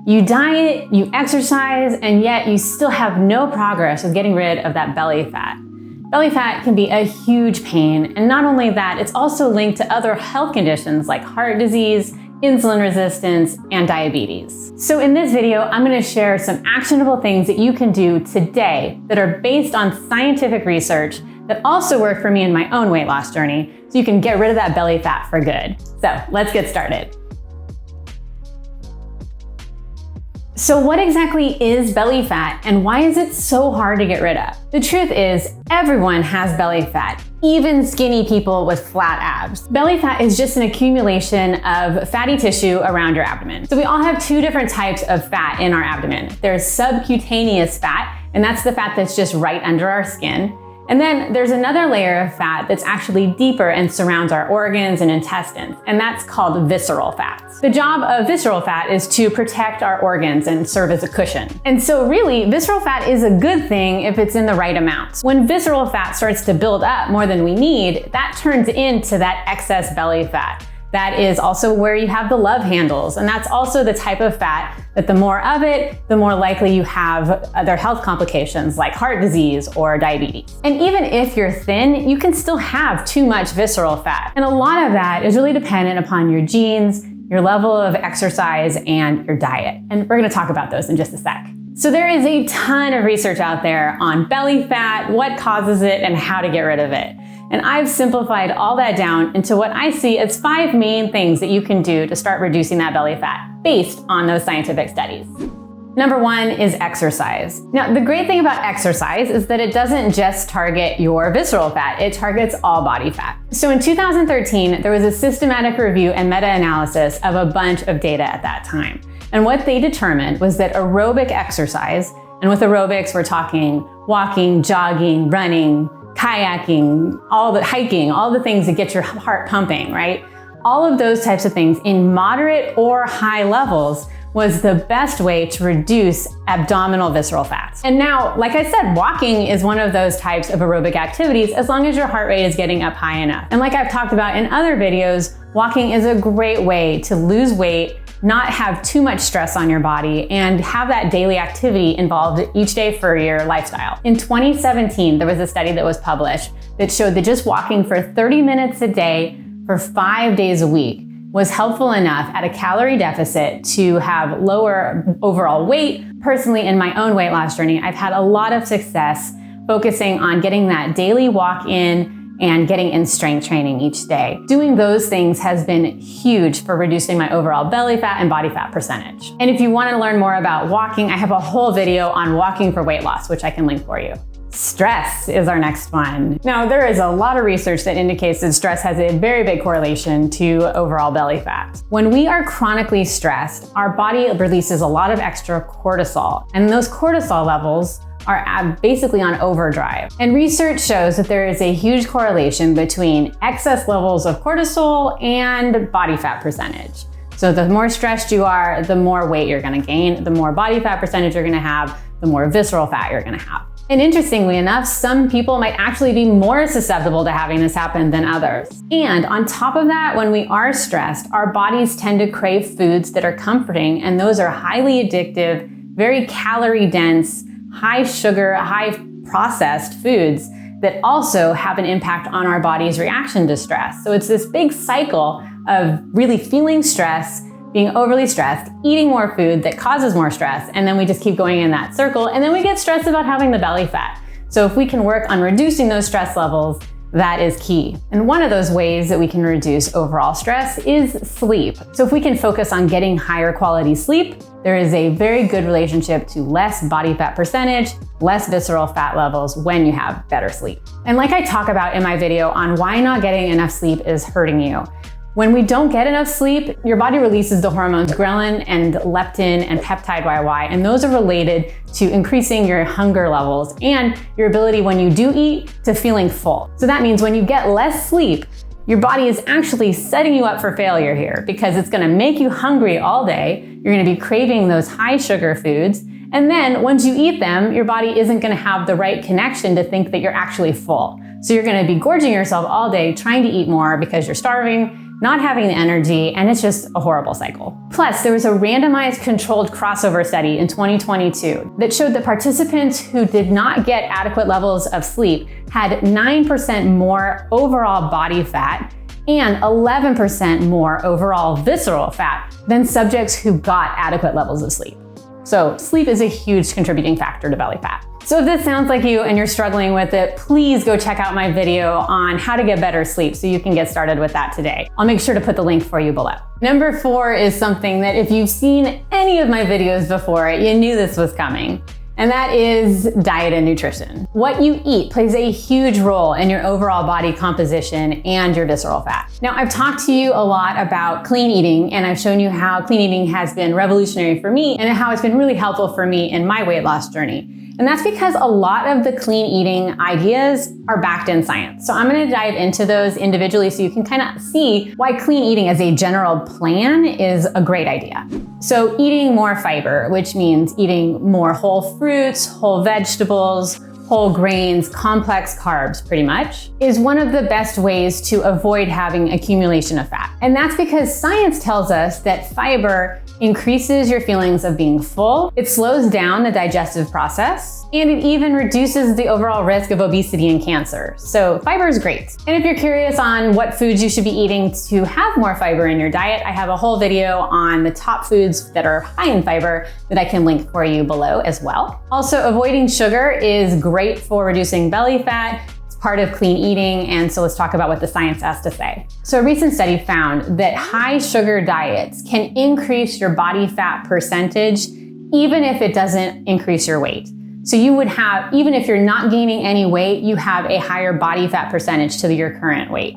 You diet, you exercise, and yet you still have no progress with getting rid of that belly fat. Belly fat can be a huge pain, and not only that, it's also linked to other health conditions like heart disease, insulin resistance, and diabetes. So in this video, I'm going to share some actionable things that you can do today that are based on scientific research that also worked for me in my own weight loss journey, so you can get rid of that belly fat for good. So let's get started. So what exactly is belly fat and why is it so hard to get rid of? The truth is, everyone has belly fat, even skinny people with flat abs. Belly fat is just an accumulation of fatty tissue around your abdomen. So we all have two different types of fat in our abdomen. There's subcutaneous fat, and that's the fat that's just right under our skin. And then there's another layer of fat that's actually deeper and surrounds our organs and intestines, and that's called visceral fats. The job of visceral fat is to protect our organs and serve as a cushion. And so really, visceral fat is a good thing if it's in the right amounts. When visceral fat starts to build up more than we need, that turns into that excess belly fat. That is also where you have the love handles, and that's also the type of fat that the more of it, the more likely you have other health complications like heart disease or diabetes. And even if you're thin, you can still have too much visceral fat. And a lot of that is really dependent upon your genes, your level of exercise, and your diet. And we're gonna talk about those in just a sec. So there is a ton of research out there on belly fat, what causes it, and how to get rid of it. And I've simplified all that down into what I see as 5 main things that you can do to start reducing that belly fat based on those scientific studies. Number 1 is exercise. Now, the great thing about exercise is that it doesn't just target your visceral fat, it targets all body fat. So in 2013, there was a systematic review and meta-analysis of a bunch of data at that time. And what they determined was that aerobic exercise, and with aerobics, we're talking walking, jogging, running, kayaking, hiking, all the things that get your heart pumping, right? All of those types of things in moderate or high levels was the best way to reduce abdominal visceral fats. And now, like I said, walking is one of those types of aerobic activities as long as your heart rate is getting up high enough. And like I've talked about in other videos, walking is a great way to lose weight, not have too much stress on your body, and have that daily activity involved each day for your lifestyle. In 2017, there was a study that was published that showed that just walking for 30 minutes a day for 5 days a week was helpful enough at a calorie deficit to have lower overall weight. Personally, in my own weight loss journey, I've had a lot of success focusing on getting that daily walk in and getting in strength training each day. Doing those things has been huge for reducing my overall belly fat and body fat percentage. And if you want to learn more about walking, I have a whole video on walking for weight loss, which I can link for you. Stress is our next one. Now, there is a lot of research that indicates that stress has a very big correlation to overall belly fat. When we are chronically stressed, our body releases a lot of extra cortisol, and those cortisol levels are basically on overdrive. And research shows that there is a huge correlation between excess levels of cortisol and body fat percentage. So the more stressed you are, the more weight you're gonna gain, the more body fat percentage you're gonna have, the more visceral fat you're gonna have. And interestingly enough, some people might actually be more susceptible to having this happen than others. And on top of that, when we are stressed, our bodies tend to crave foods that are comforting, and those are highly addictive, very calorie dense, high sugar, high processed foods that also have an impact on our body's reaction to stress. So it's this big cycle of really feeling stress, being overly stressed, eating more food that causes more stress, and then we just keep going in that circle, and then we get stressed about having the belly fat. So if we can work on reducing those stress levels, that is key. And one of those ways that we can reduce overall stress is sleep. So if we can focus on getting higher quality sleep, there is a very good relationship to less body fat percentage, less visceral fat levels when you have better sleep. And like I talk about in my video on why not getting enough sleep is hurting you. When we don't get enough sleep, your body releases the hormones ghrelin and leptin and peptide YY, and those are related to increasing your hunger levels and your ability when you do eat to feeling full. So that means when you get less sleep, your body is actually setting you up for failure here because it's gonna make you hungry all day. You're gonna be craving those high sugar foods. And then once you eat them, your body isn't gonna have the right connection to think that you're actually full. So you're gonna be gorging yourself all day trying to eat more because you're starving not having the energy, and it's just a horrible cycle. Plus, there was a randomized controlled crossover study in 2022 that showed that participants who did not get adequate levels of sleep had 9% more overall body fat and 11% more overall visceral fat than subjects who got adequate levels of sleep. So sleep is a huge contributing factor to belly fat. So if this sounds like you and you're struggling with it, please go check out my video on how to get better sleep so you can get started with that today. I'll make sure to put the link for you below. Number 4 is something that if you've seen any of my videos before, you knew this was coming. And that is diet and nutrition. What you eat plays a huge role in your overall body composition and your visceral fat. Now, I've talked to you a lot about clean eating, and I've shown you how clean eating has been revolutionary for me and how it's been really helpful for me in my weight loss journey. And that's because a lot of the clean eating ideas are backed in science. So I'm gonna dive into those individually so you can kind of see why clean eating as a general plan is a great idea. So eating more fiber, which means eating more whole fruits, whole vegetables, whole grains, complex carbs pretty much, is one of the best ways to avoid having accumulation of fat. And that's because science tells us that fiber increases your feelings of being full, it slows down the digestive process, and it even reduces the overall risk of obesity and cancer. So fiber is great. And if you're curious on what foods you should be eating to have more fiber in your diet, I have a whole video on the top foods that are high in fiber that I can link for you below as well. Also, avoiding sugar is great for reducing belly fat. Part of clean eating, and so let's talk about what the science has to say. So a recent study found that high sugar diets can increase your body fat percentage even if it doesn't increase your weight. So you would have, even if you're not gaining any weight, you have a higher body fat percentage to your current weight.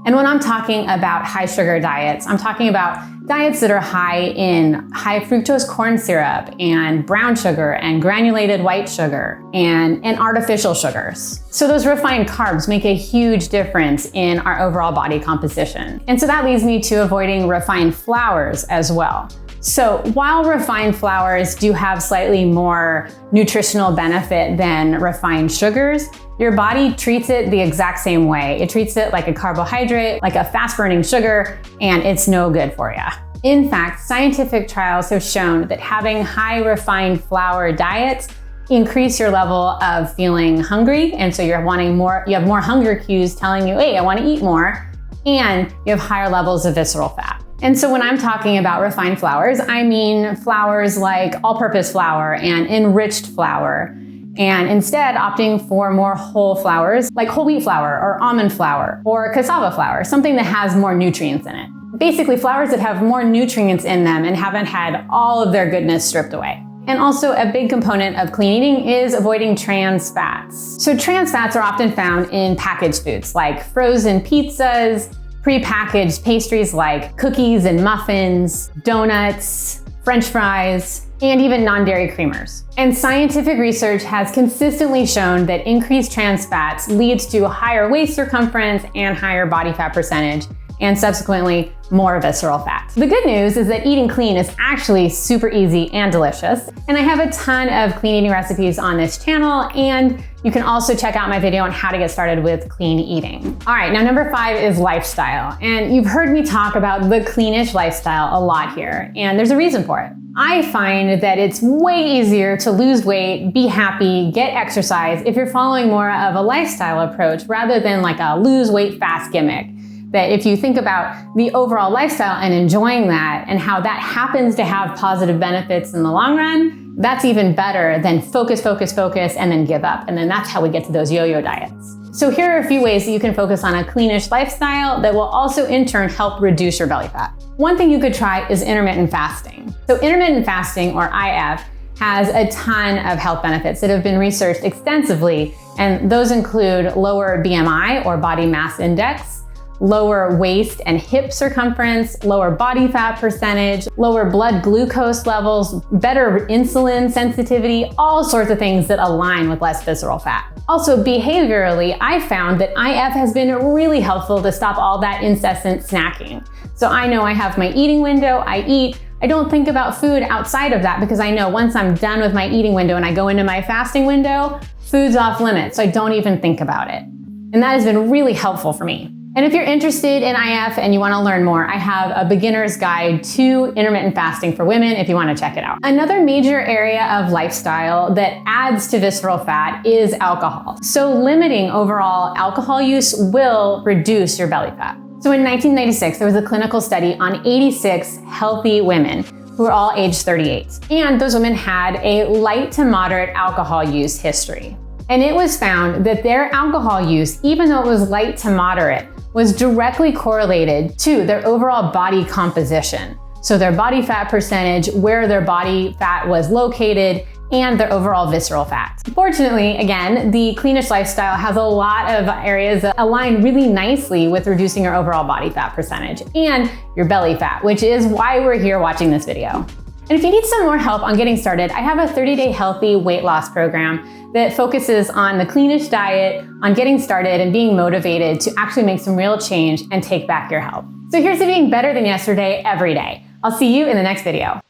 And when I'm talking about high sugar diets, I'm talking about diets that are high in high fructose corn syrup and brown sugar and granulated white sugar and artificial sugars. So those refined carbs make a huge difference in our overall body composition. And so that leads me to avoiding refined flours as well. So while refined flours do have slightly more nutritional benefit than refined sugars, your body treats it the exact same way. It treats it like a carbohydrate, like a fast-burning sugar, and it's no good for you. In fact, scientific trials have shown that having high refined flour diets increase your level of feeling hungry, and so you're wanting more, you have more hunger cues telling you, hey, I want to eat more, and you have higher levels of visceral fat. And so when I'm talking about refined flours, I mean flours like all-purpose flour and enriched flour, and instead opting for more whole flours like whole wheat flour or almond flour or cassava flour, something that has more nutrients in it. Basically, flours that have more nutrients in them and haven't had all of their goodness stripped away. And also a big component of clean eating is avoiding trans fats. So trans fats are often found in packaged foods like frozen pizzas, prepackaged pastries like cookies and muffins, donuts, French fries, and even non-dairy creamers. And scientific research has consistently shown that increased trans fats leads to higher waist circumference and higher body fat percentage, and subsequently more visceral fat. The good news is that eating clean is actually super easy and delicious. And I have a ton of clean eating recipes on this channel, and you can also check out my video on how to get started with clean eating. All right, now number 5 is lifestyle. And you've heard me talk about the Cleanish lifestyle a lot here, and there's a reason for it. I find that it's way easier to lose weight, be happy, get exercise if you're following more of a lifestyle approach rather than like a lose weight fast gimmick. That if you think about the overall lifestyle and enjoying that and how that happens to have positive benefits in the long run, that's even better than focus, and then give up. And then that's how we get to those yo-yo diets. So here are a few ways that you can focus on a cleanish lifestyle that will also in turn help reduce your belly fat. One thing you could try is intermittent fasting. So intermittent fasting, or IF, has a ton of health benefits that have been researched extensively, and those include lower BMI or body mass index, lower waist and hip circumference, lower body fat percentage, lower blood glucose levels, better insulin sensitivity, all sorts of things that align with less visceral fat. Also, behaviorally, I found that IF has been really helpful to stop all that incessant snacking. So I know I have my eating window, I eat, I don't think about food outside of that because I know once I'm done with my eating window and I go into my fasting window, food's off limits, so I don't even think about it. And that has been really helpful for me. And if you're interested in IF and you want to learn more, I have a beginner's guide to intermittent fasting for women if you want to check it out. Another major area of lifestyle that adds to visceral fat is alcohol. So limiting overall alcohol use will reduce your belly fat. So in 1996, there was a clinical study on 86 healthy women who were all aged 38. And those women had a light to moderate alcohol use history. And it was found that their alcohol use, even though it was light to moderate, was directly correlated to their overall body composition. So their body fat percentage, where their body fat was located, and their overall visceral fat. Fortunately, again, the Cleanish lifestyle has a lot of areas that align really nicely with reducing your overall body fat percentage and your belly fat, which is why we're here watching this video. And if you need some more help on getting started, I have a 30-day healthy weight loss program that focuses on the Cleanish diet, on getting started and being motivated to actually make some real change and take back your health. So here's to being better than yesterday every day. I'll see you in the next video.